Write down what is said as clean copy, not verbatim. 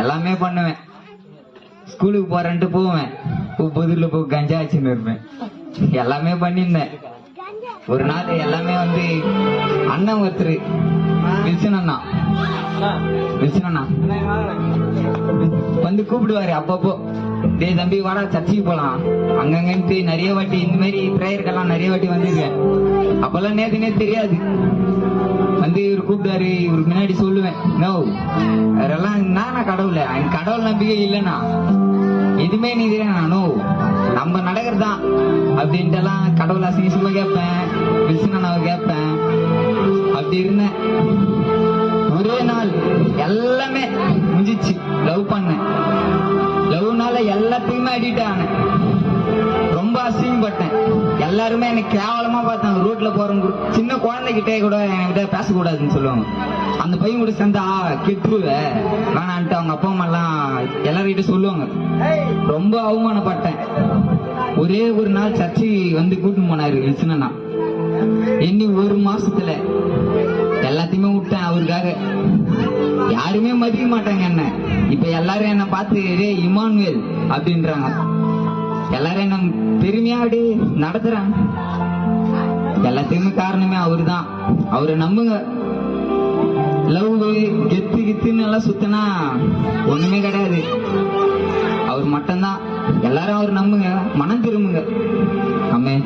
எல்லாமே பண்ணுவேன். ஸ்கூலுக்கு போறேன்ட்டு போவேன், புதுல போ கஞ்சா வச்சுன்னு இருப்பேன். எல்லாமே பண்ணிருந்தேன். ஒரு நாள் எல்லாமே வந்து அண்ணன் ஒருத்தர் வில்சன் அண்ணா வந்து கூப்பிடுவாரு அப்பப்போ, டேய் தம்பி வாடா சர்ச்சுக்கு போலாம் அங்கங்கன்ட்டு நிறைய வாட்டி இந்த மாதிரி பிரேயருக்கெல்லாம் நிறைய வாட்டி வந்திருக்கேன். அப்பெல்லாம் நேத்து தெரியாது. வந்து இவர் கூப்பிடுவாரு, இவருக்கு முன்னாடி சொல்லுவேன், நோ அதெல்லாம் நானா கடவுள கடவுள் நம்பிக்கை இல்லைண்ணா, எதுவுமே நீ நோ நம்ம நடக்கிறதுதான் அப்படின்ட்டு எல்லாம் கடவுள் அசிங்கமா கேட்பேன், வில்சனாவை கேட்பேன். அப்படி இருந்தேன். ஒரே நாள் எல்லாமே முடிஞ்சிச்சு. லவ் பண்ணேன். லவ்னால எல்லாத்துக்குமே அடிக்ட் ஆனேன். ரொம்ப அசிங்கப்பட்டேன். எல்லாருமே எனக்கு கேவலமா பார்த்தாங்க. ரோட்ல போறவங்க சின்ன குழந்தைகிட்டே கூட என்கிட்ட பேசக்கூடாதுன்னு சொல்லுவாங்க. அந்த பையன் கூட சேர்ந்தா கெட்டுருவ வேணான்ட்டு அவங்க அப்பா அம்மா எல்லாம் எல்லார்கிட்ட சொல்லுவாங்க. ரொம்ப அவமானப்பட்டேன். ஒரே ஒரு நாள் சர்ச்சை வந்து கூட்டின்னு போனாரு வில்சனா. எண்ணி ஒரு மாசத்துல எல்லாத்தையுமே விட்டேன் அவருக்காக. யாருமே மதிக்க மாட்டாங்க என்ன. இப்ப எல்லாரும் என்ன பார்த்து ரே இமானுவேல் அப்படின்றாங்க. எல்லாரும் என்ன பெருமையா அப்படி நடத்துறாங்க. எல்லாத்தையுமே காரணமே அவரு தான். அவரை நம்புங்க. லவ் கெத்து கித்துன்னு எல்லாம் சுத்தினா ஒண்ணுமே கிடையாது. அவர் மட்டும்தான். எல்லாரும் அவர் நம்புங்க, மனம் திரும்புங்க. ஆமென்.